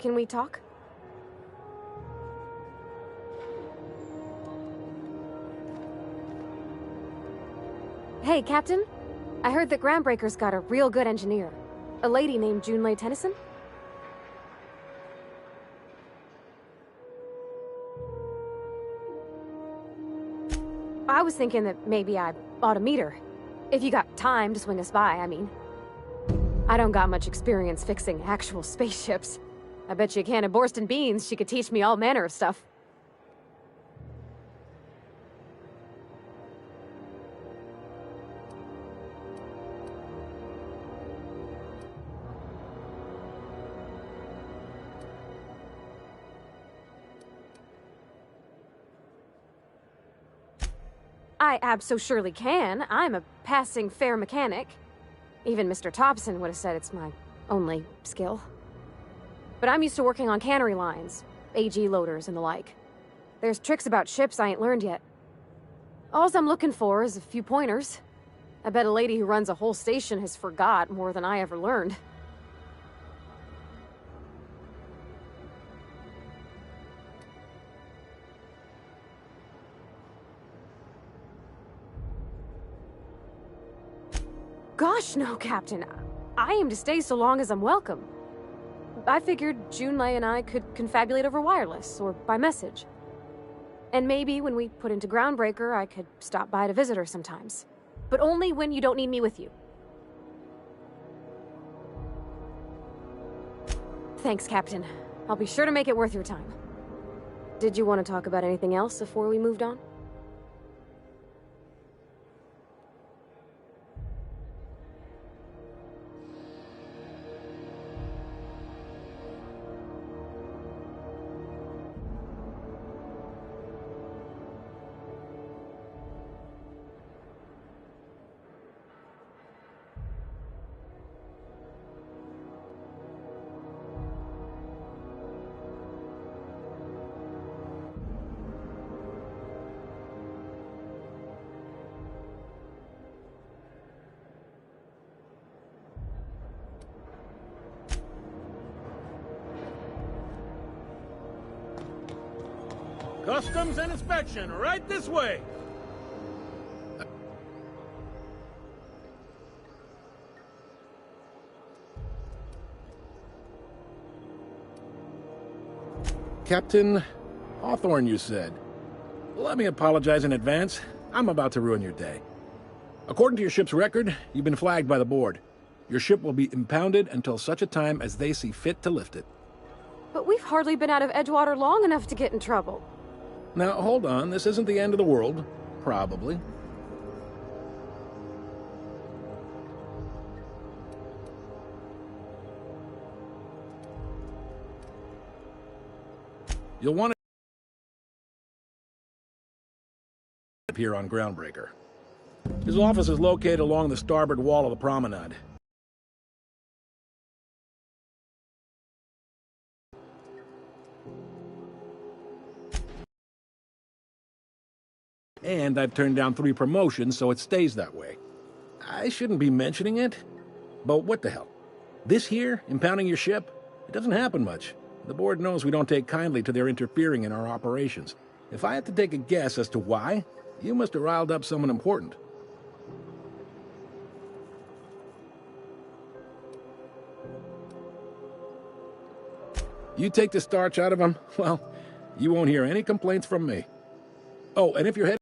Can we talk? Hey, Captain. I heard that Groundbreaker's got a real good engineer. A lady named Junlei Tennyson? I was thinking that maybe I ought to meet her. If you got time to swing us by, I mean. I don't got much experience fixing actual spaceships. I bet you a can of Borston beans she could teach me all manner of stuff. I abso-surely can. I'm a passing fair mechanic. Even Mr. Thompson would have said it's my only skill. But I'm used to working on cannery lines, AG loaders and the like. There's tricks about ships I ain't learned yet. All I'm looking for is a few pointers. I bet a lady who runs a whole station has forgot more than I ever learned. Gosh, no, Captain. I aim to stay so long as I'm welcome. I figured Junlei and I could confabulate over wireless, or by message. And maybe when we put into Groundbreaker, I could stop by to visit her sometimes. But only when you don't need me with you. Thanks, Captain. I'll be sure to make it worth your time. Did you want to talk about anything else before we moved on? Customs and inspection, right this way! Captain Hawthorne, you said. Let me apologize in advance. I'm about to ruin your day. According to your ship's record, you've been flagged by the board. Your ship will be impounded until such a time as they see fit to lift it. But we've hardly been out of Edgewater long enough to get in trouble. Now, hold on. This isn't the end of the world. Probably. You'll want to here on Groundbreaker. His office is located along the starboard wall of the promenade. And I've turned down 3 promotions, so it stays that way. I shouldn't be mentioning it, but what the hell? This here, impounding your ship, it doesn't happen much. The board knows we don't take kindly to their interfering in our operations. If I had to take a guess as to why, you must have riled up someone important. You take the starch out of him, well, you won't hear any complaints from me. Oh, and if you're heading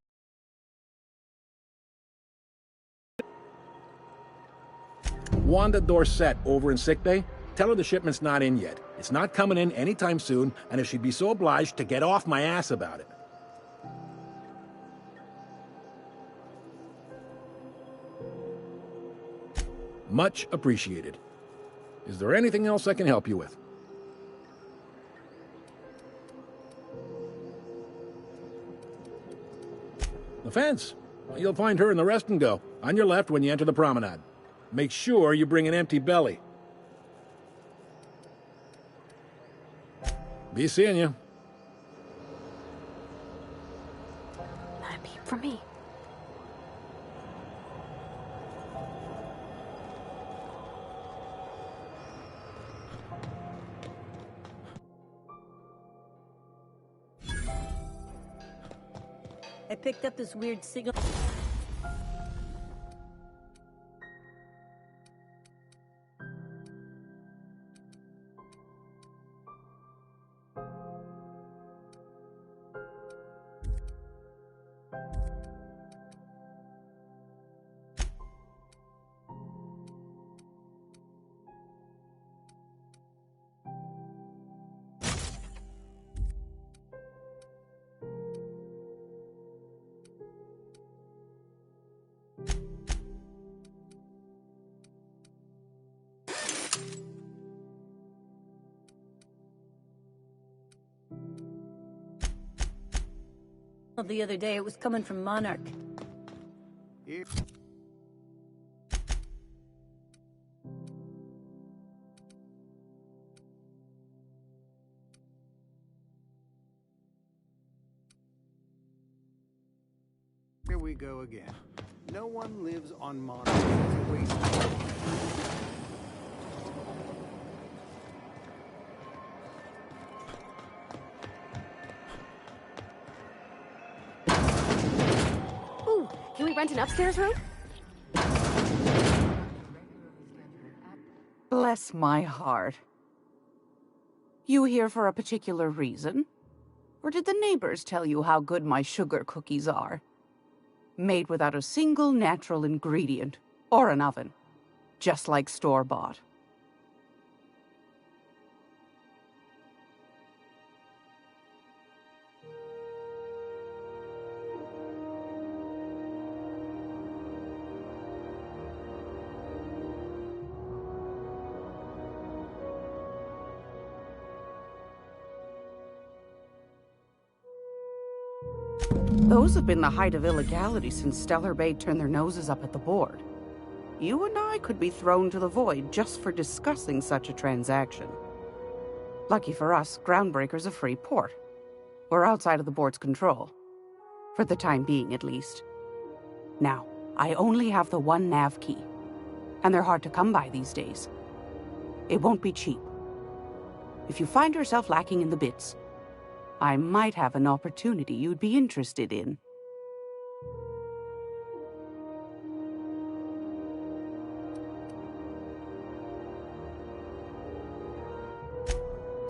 Wanda Dorset over in sickbay, tell her the shipment's not in yet. It's not coming in anytime soon, and if she'd be so obliged to get off my ass about it. Much appreciated. Is there anything else I can help you with? The fence. You'll find her in the rest and go, on your left when you enter the promenade. Make sure you bring an empty belly. Be seeing you. Not a peep from me. I picked up this weird signal. The other day, it was coming from Monarch. Here we go again. No one lives on Monarch. It's a waste of time. Can we rent an upstairs room? Bless my heart. You here for a particular reason? Or did the neighbors tell you how good my sugar cookies are? Made without a single natural ingredient, or an oven. Just like store-bought. Those have been the height of illegality since Stellar Bay turned their noses up at the board. You and I could be thrown to the void just for discussing such a transaction. Lucky for us, Groundbreaker's a free port. We're outside of the board's control. For the time being, at least. Now, I only have the one nav key. And they're hard to come by these days. It won't be cheap. If you find yourself lacking in the bits, I might have an opportunity you'd be interested in.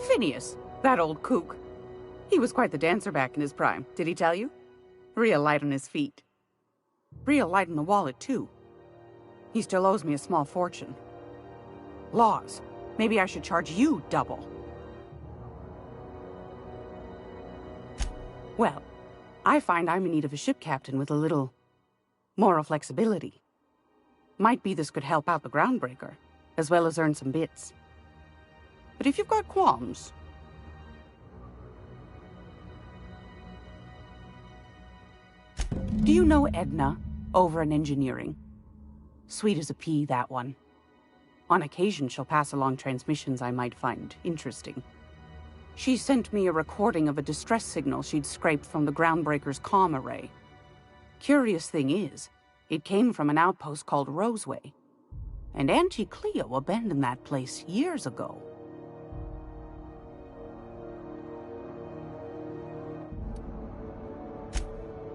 Phineas, that old kook. He was quite the dancer back in his prime, did he tell you? Real light on his feet. Real light in the wallet, too. He still owes me a small fortune. Laws. Maybe I should charge you double. Well, I find I'm in need of a ship captain with a little moral flexibility. Might be this could help out the Groundbreaker, as well as earn some bits. But if you've got qualms... Do you know Edna, over in engineering? Sweet as a pea, that one. On occasion, she'll pass along transmissions I might find interesting. She sent me a recording of a distress signal she'd scraped from the Groundbreaker's comm array. Curious thing is, it came from an outpost called Roseway. And Auntie Cleo abandoned that place years ago.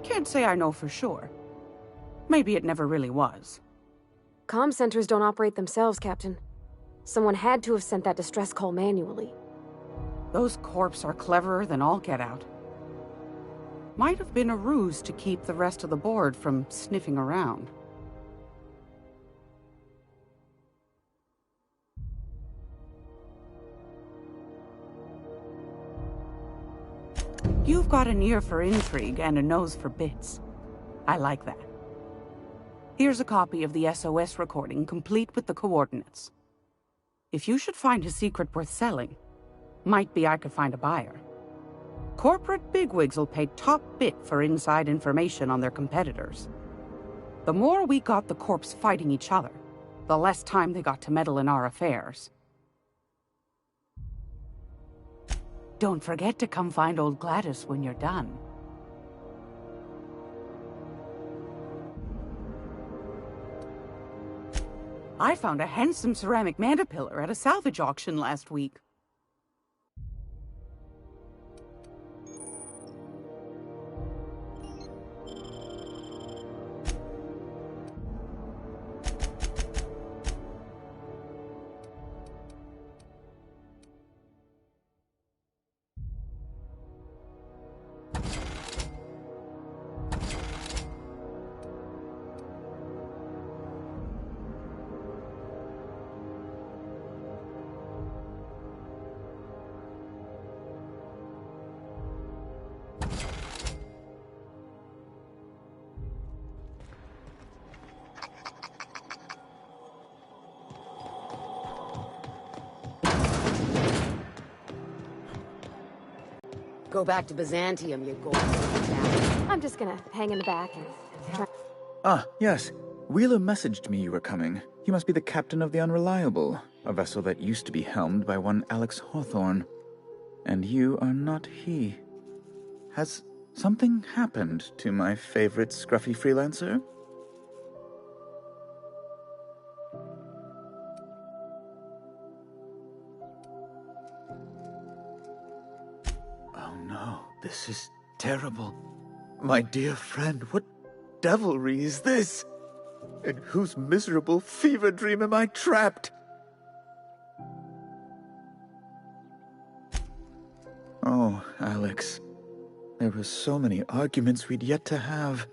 Can't say I know for sure. Maybe it never really was. Comm centers don't operate themselves, Captain. Someone had to have sent that distress call manually. Those corps are cleverer than all get out. Might have been a ruse to keep the rest of the board from sniffing around. You've got an ear for intrigue and a nose for bits. I like that. Here's a copy of the SOS recording, complete with the coordinates. If you should find a secret worth selling, might be I could find a buyer. Corporate bigwigs will pay top bit for inside information on their competitors. The more we got the corps fighting each other, the less time they got to meddle in our affairs. Don't forget to come find old Gladys when you're done. I found a handsome ceramic mandapillar at a salvage auction last week. Go back to Byzantium, you gorgeous bastard. I'm just gonna hang in the back and try. Ah, yes. Wheeler messaged me you were coming. You must be the captain of the Unreliable, a vessel that used to be helmed by one Alex Hawthorne. And you are not he. Has something happened to my favorite scruffy freelancer? Oh no, this is terrible. My dear friend, what devilry is this? In whose miserable fever dream am I trapped? Oh, Alex. There were so many arguments we'd yet to have.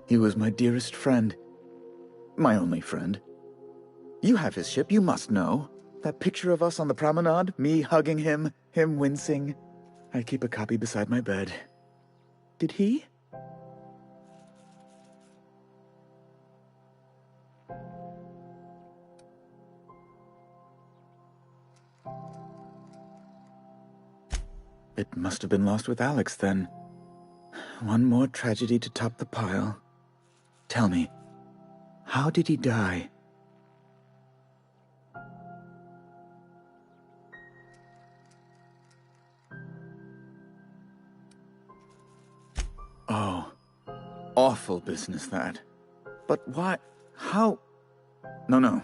He was my dearest friend. My only friend. You have his ship, you must know. That picture of us on the promenade, me hugging him, him wincing. I keep a copy beside my bed. Did he? It must have been lost with Alex, then. One more tragedy to top the pile. Tell me, how did he die? Oh, awful business, that. But why? How? No.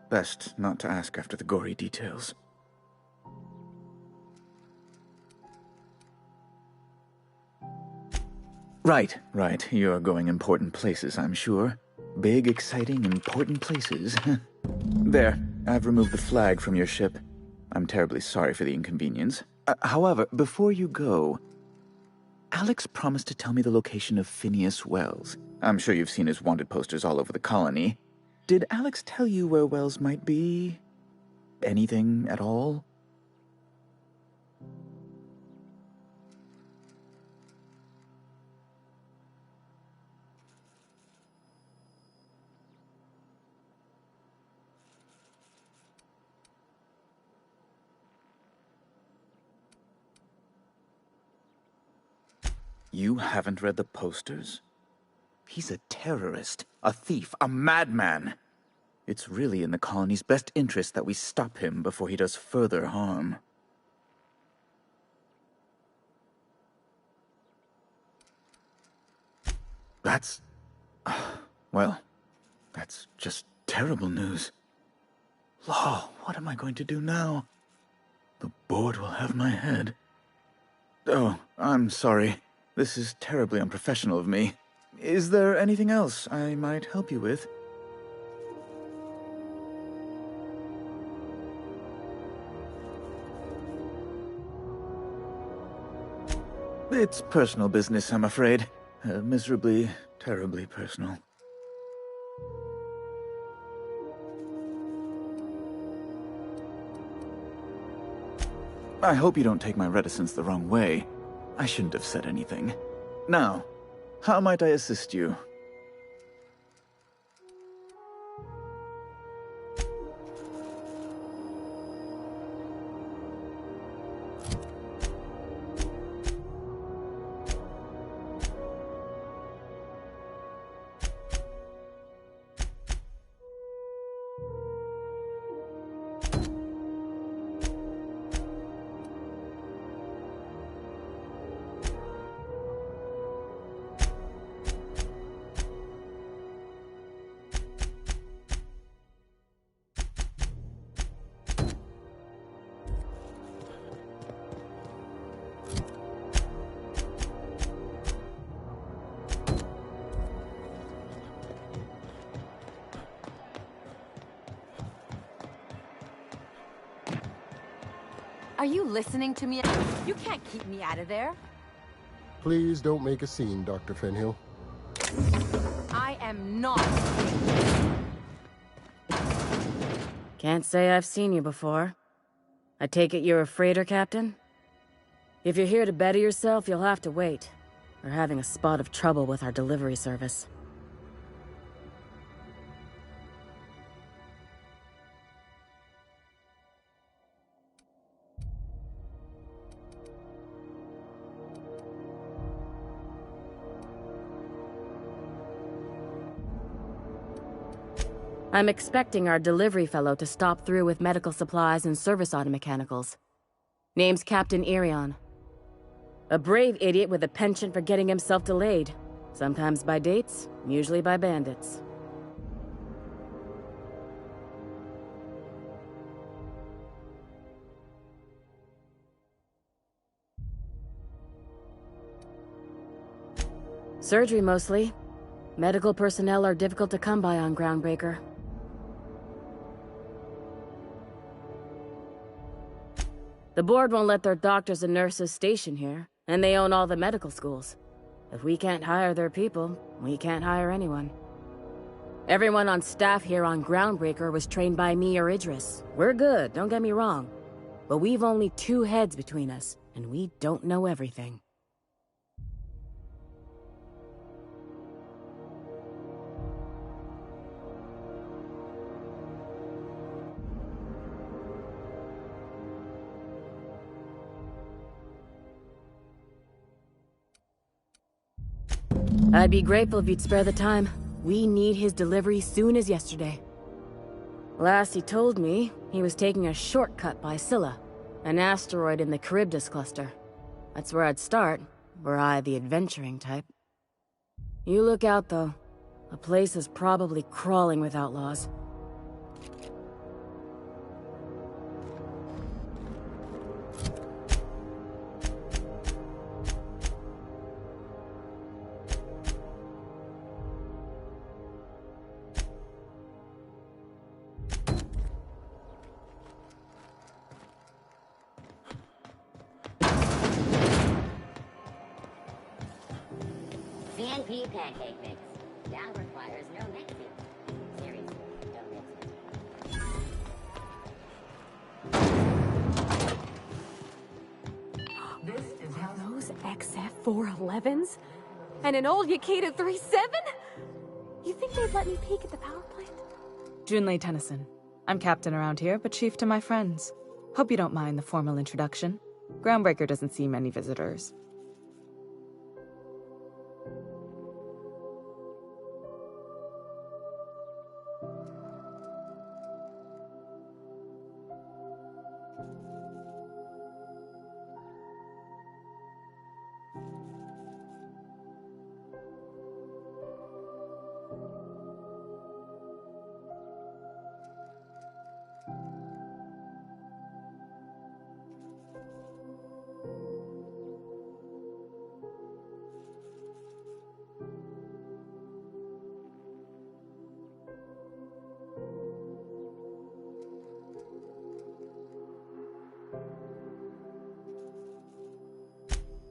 Best not to ask after the gory details. Right. You're going important places, I'm sure. Big, exciting, important places. There, I've removed the flag from your ship. I'm terribly sorry for the inconvenience. However, before you go, Alex promised to tell me the location of Phineas Wells. I'm sure you've seen his wanted posters all over the colony. Did Alex tell you where Wells might be? Anything at all? You haven't read the posters? He's a terrorist, a thief, a madman. It's really in the colony's best interest that we stop him before he does further harm. That's... well, that's just terrible news. Law, what am I going to do now? The board will have my head. Oh, I'm sorry. This is terribly unprofessional of me. Is there anything else I might help you with? It's personal business, I'm afraid. Miserably, terribly personal. I hope you don't take my reticence the wrong way. I shouldn't have said anything. Now, how might I assist you? Are you listening to me? You can't keep me out of there. Please don't make a scene, Dr. Fenhill. I am not. Can't say I've seen you before. I take it you're a freighter, Captain? If you're here to better yourself, you'll have to wait. We're having a spot of trouble with our delivery service. I'm expecting our delivery fellow to stop through with medical supplies and service auto mechanicals. Name's Captain Irion. A brave idiot with a penchant for getting himself delayed. Sometimes by dates, usually by bandits. Surgery mostly. Medical personnel are difficult to come by on Groundbreaker. The board won't let their doctors and nurses station here, and they own all the medical schools. If we can't hire their people, we can't hire anyone. Everyone on staff here on Groundbreaker was trained by me or Idris. We're good, don't get me wrong. But we've only 2 heads between us, and we don't know everything. I'd be grateful if you'd spare the time. We need his delivery soon as yesterday. Last he told me, he was taking a shortcut by Scylla, an asteroid in the Charybdis cluster. That's where I'd start, were I the adventuring type. You look out, though. The place is probably crawling with outlaws. CNP pancake mix. Now requires no mixing. Seriously, don't mix it. This is how those XF411s? And an old Yakita 37? You think they'd let me peek at the power plant? Junlei Tennyson. I'm captain around here, but chief to my friends. Hope you don't mind the formal introduction. Groundbreaker doesn't see many visitors.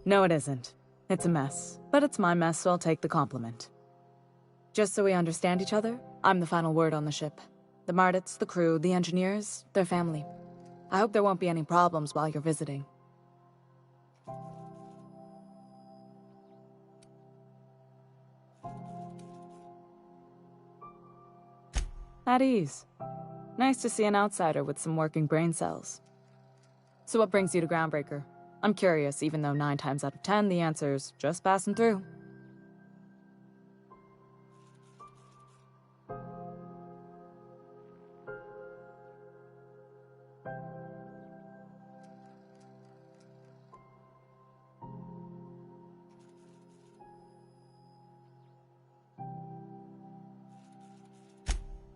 No, it isn't. It's a mess. But it's my mess, so I'll take the compliment. Just so we understand each other, I'm the final word on the ship. The Mardits, the crew, the engineers, their family. I hope there won't be any problems while you're visiting. At ease. Nice to see an outsider with some working brain cells. So what brings you to Groundbreaker? I'm curious, even though 9 times out of 10 the answer's just passing through.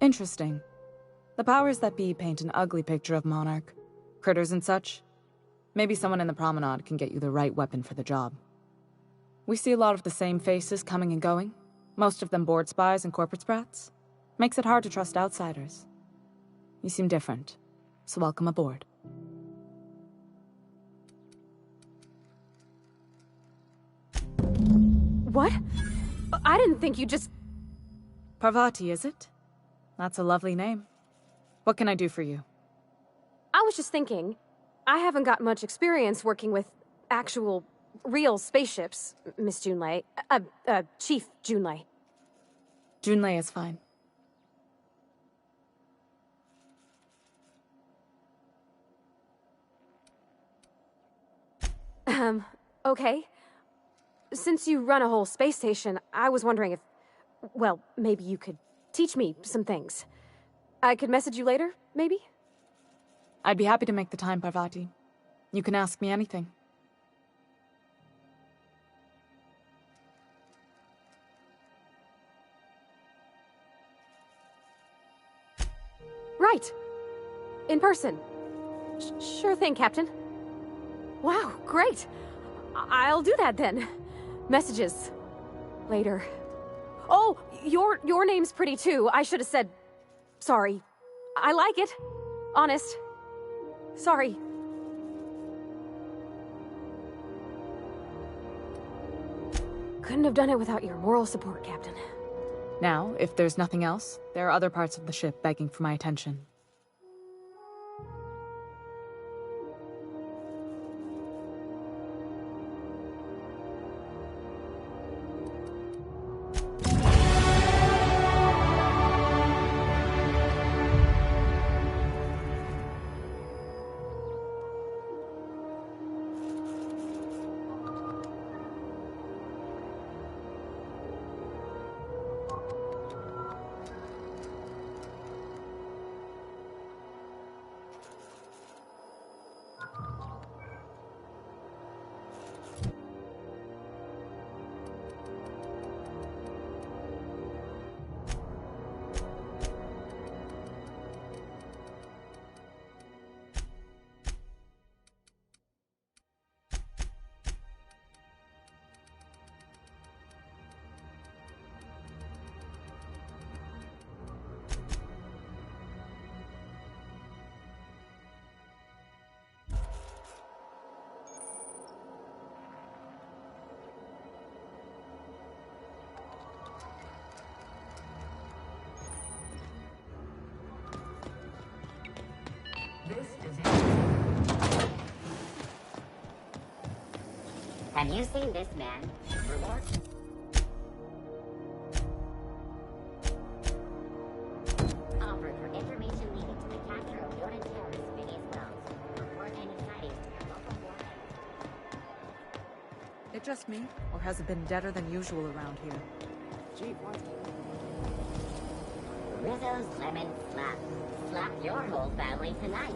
Interesting. The powers that be paint an ugly picture of Monarch. Critters and such. Maybe someone in the promenade can get you the right weapon for the job. We see a lot of the same faces coming and going, most of them board spies and corporate sprats. Makes it hard to trust outsiders. You seem different, so welcome aboard. What? I didn't think you just... Parvati, is it? That's a lovely name. What can I do for you? I was just thinking, I haven't got much experience working with actual, real spaceships, Miss Junlei. Chief Junlei. Junlei is fine. Okay. Since you run a whole space station, I was wondering if, well, maybe you could teach me some things. I could message you later, maybe? I'd be happy to make the time, Parvati. You can ask me anything. Right. In person. Sure thing, Captain. Wow, great. I'll do that then. Messages. Later. Oh, your name's pretty too. I should have said... Sorry. I like it. Honest. Sorry. Couldn't have done it without your moral support, Captain. Now, if there's nothing else, there are other parts of the ship begging for my attention. Have you seen this man? Reward? Offered for information leading to the capture of Jordan terrorist Phineas Wells. Report any sightings to your local warhead. It just me, or has it been deader than usual around here? Gee, what? Rizzo's lemon slap. Slap your whole family tonight.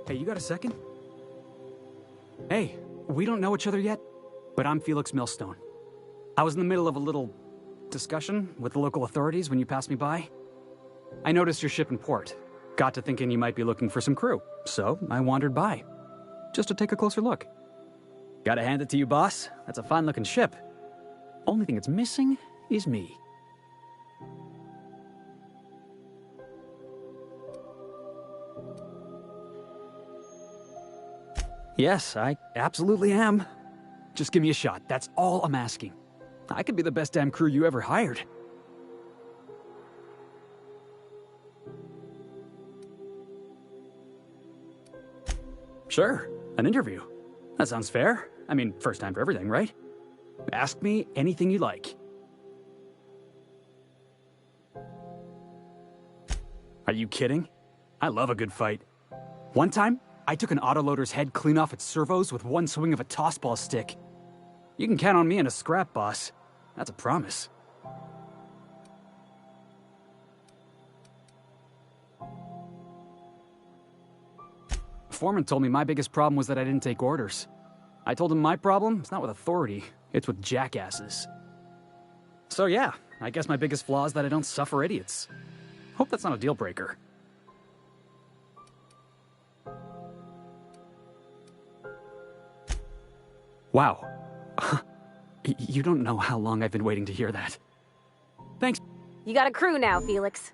Hey, you got a second? Hey, we don't know each other yet, but I'm Felix Millstone. I was in the middle of a little discussion with the local authorities when you passed me by. I noticed your ship in port. Got to thinking you might be looking for some crew, so I wandered by. Just to take a closer look. Gotta hand it to you, boss. That's a fine-looking ship. Only thing it's missing is me. Yes, I absolutely am. Just give me a shot. That's all I'm asking. I could be the best damn crew you ever hired. Sure, an interview. That sounds fair. I mean, first time for everything, right? Ask me anything you like. Are you kidding? I love a good fight. One time, I took an autoloader's head clean off its servos with one swing of a tossball stick. You can count on me in a scrap, boss. That's a promise. Foreman told me my biggest problem was that I didn't take orders. I told him my problem is not with authority, it's with jackasses. So yeah, I guess my biggest flaw is that I don't suffer idiots. Hope that's not a deal breaker. Wow. You don't know how long I've been waiting to hear that. Thanks. You got a crew now, Felix.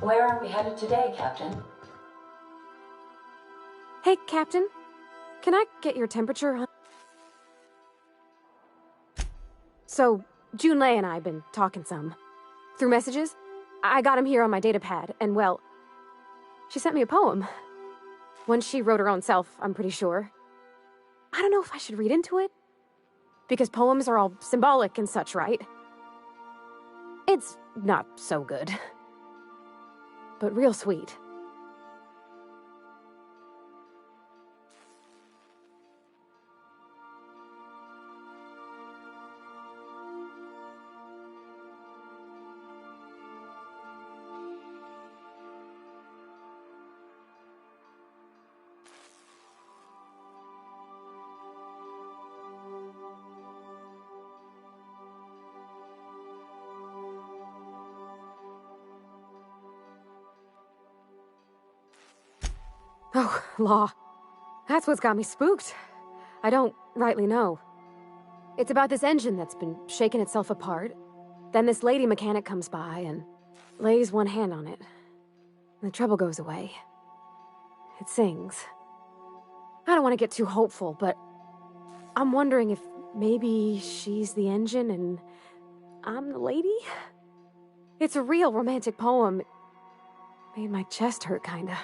Where are we headed today, Captain? Hey, Captain. Can I get your temperature? So, Junlei and I have been talking some. Through messages? I got him here on my datapad, and well, she sent me a poem. One she wrote her own self, I'm pretty sure. I don't know if I should read into it. Because poems are all symbolic and such, right? It's not so good. But real sweet. Oh, law. That's what's got me spooked. I don't rightly know. It's about this engine that's been shaking itself apart. Then this lady mechanic comes by and lays one hand on it. And the trouble goes away. It sings. I don't want to get too hopeful, but I'm wondering if maybe she's the engine and I'm the lady? It's a real romantic poem. It made my chest hurt, kinda.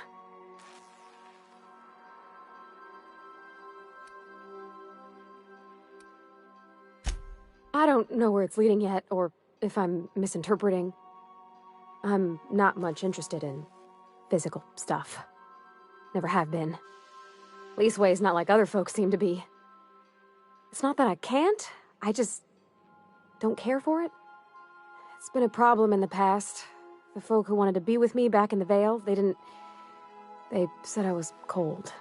I don't know where it's leading yet, or if I'm misinterpreting. I'm not much interested in physical stuff. Never have been. Leastways, not like other folks seem to be. It's not that I can't, I just don't care for it. It's been a problem in the past. The folk who wanted to be with me back in the Vale, they said I was cold.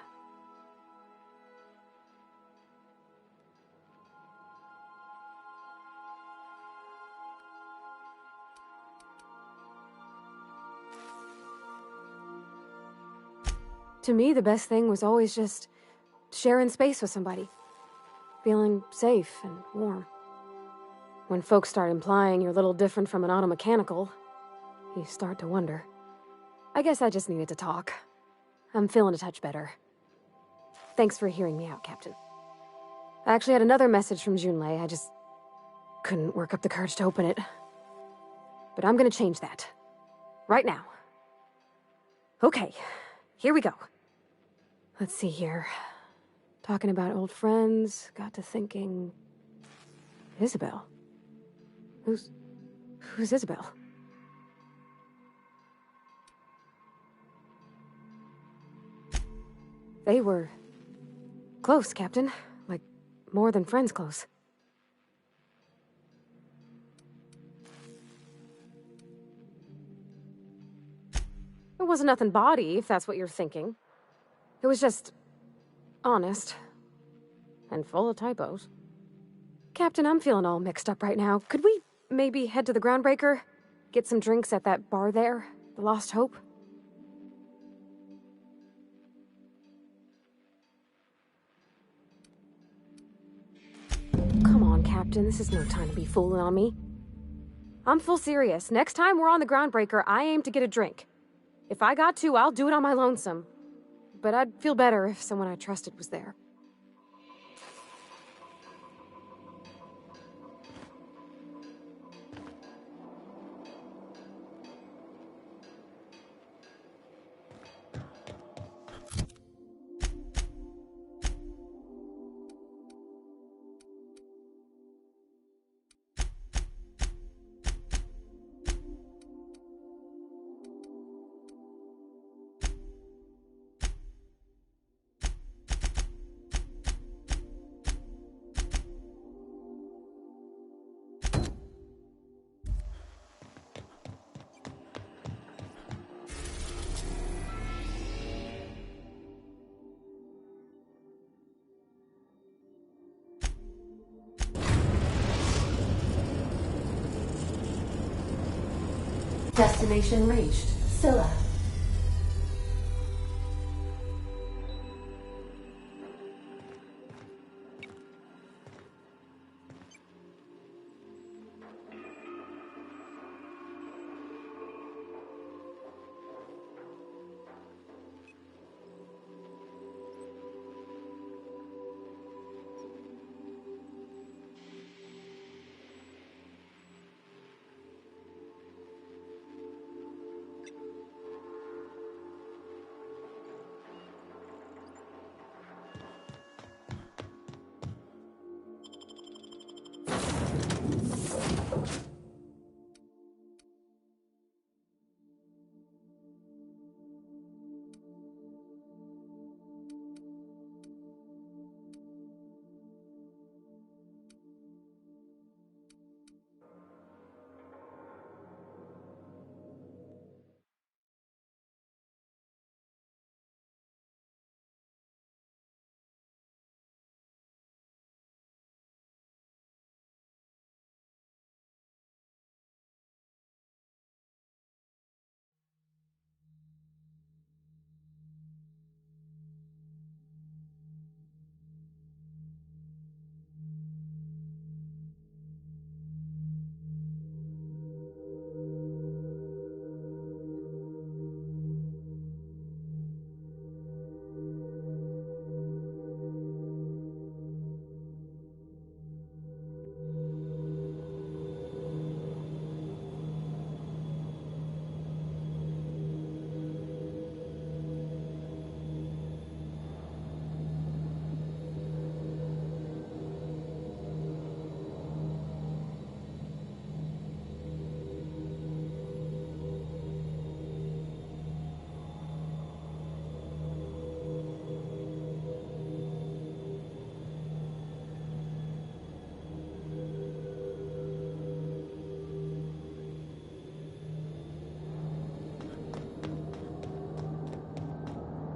To me, the best thing was always just sharing space with somebody. Feeling safe and warm. When folks start implying you're a little different from an automechanical, you start to wonder. I guess I just needed to talk. I'm feeling a touch better. Thanks for hearing me out, Captain. I actually had another message from Junlei. I just couldn't work up the courage to open it. But I'm gonna change that. Right now. Okay, here we go. Let's see here. Talking about old friends, got to thinking... Isabel? Who's Isabel? They were... close, Captain. Like, more than friends close. It wasn't nothing bawdy, if that's what you're thinking. It was just... honest. And full of typos. Captain, I'm feeling all mixed up right now. Could we maybe head to the Groundbreaker? Get some drinks at that bar there? The Lost Hope? Come on, Captain. This is no time to be fooling on me. I'm full serious. Next time we're on the Groundbreaker, I aim to get a drink. If I got to, I'll do it on my lonesome. But I'd feel better if someone I trusted was there. Destination reached. Scylla.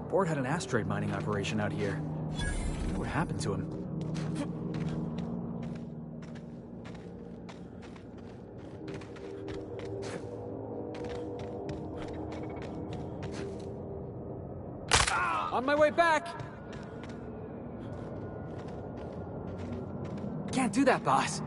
Bord had an asteroid mining operation out here. I wonder what happened to him. On my way back! Can't do that, boss.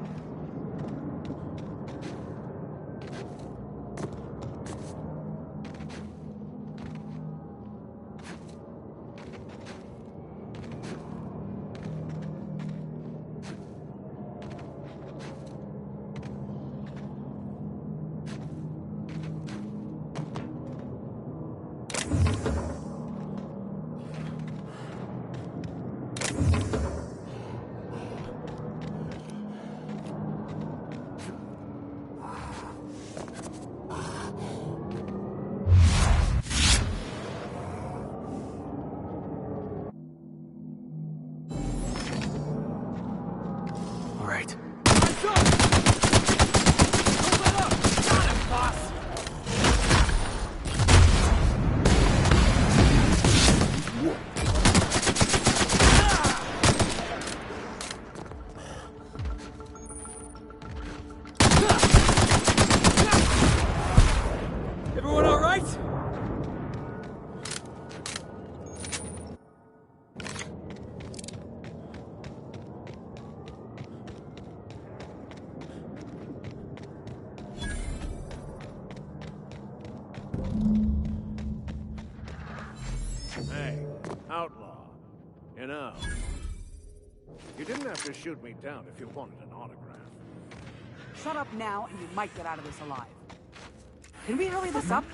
All right. Everyone all right? Hey, outlaw. You know, you didn't have to shoot me down if you wanted an autograph. Shut up now, and you might get out of this alive. Can we hurry this up?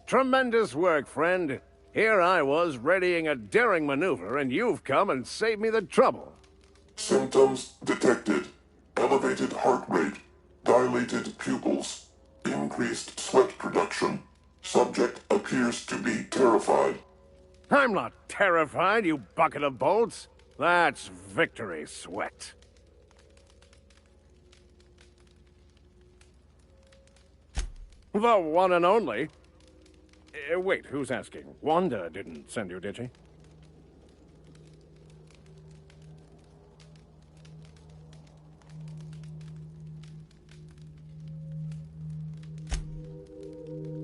Tremendous work, friend. Here I was readying a daring maneuver, and you've come and saved me the trouble. Symptoms detected. Elevated heart rate, dilated pupils, increased sweat production. Subject appears to be terrified. I'm not terrified, you bucket of bolts. That's victory sweat. The one and only. Wait, who's asking? Wanda didn't send you, did she?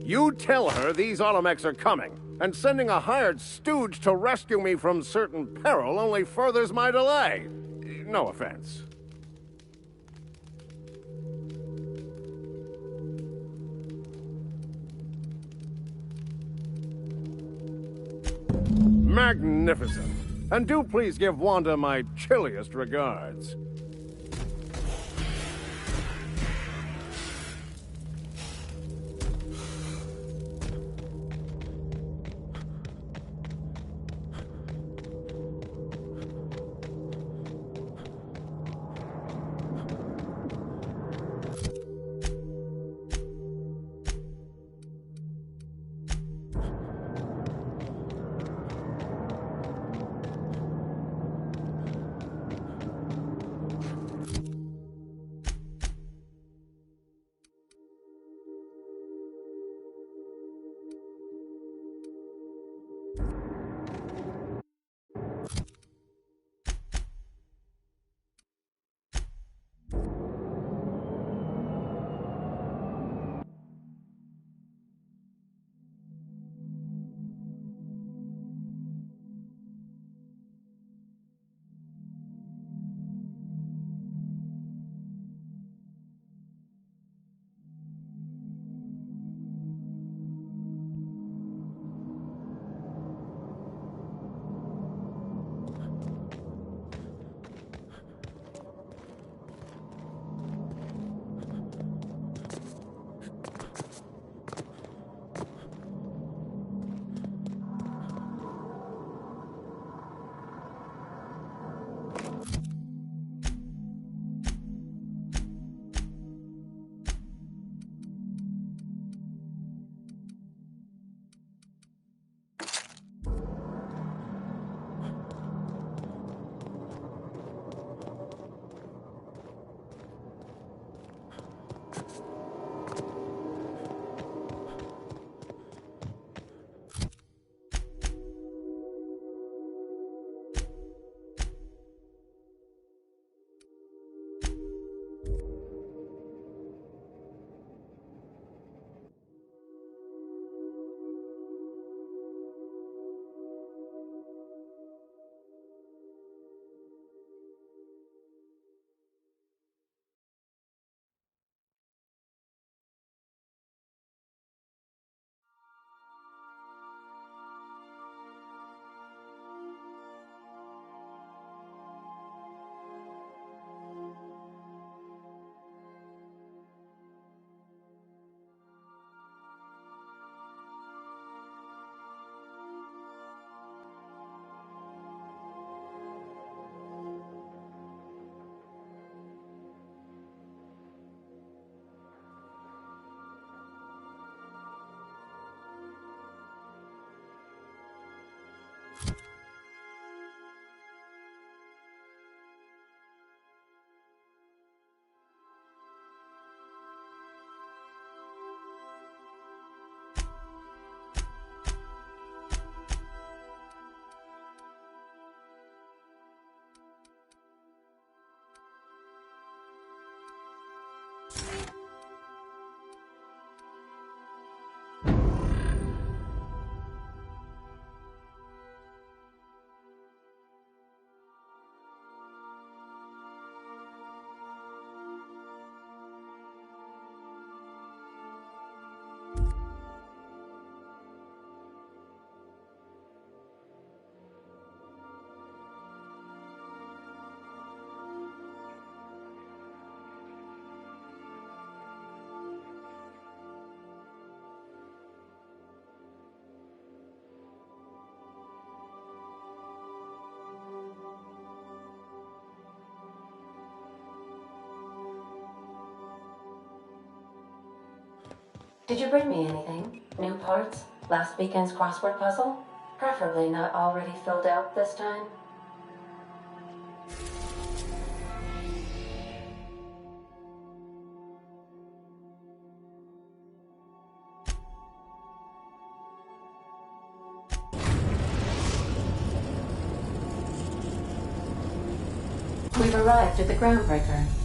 You tell her these automechs are coming, and sending a hired stooge to rescue me from certain peril only furthers my delay. No offense. Magnificent. And do please give Wanda my chilliest regards. Did you bring me anything? New parts? Last weekend's crossword puzzle? Preferably not already filled out this time. We've arrived at the Groundbreaker.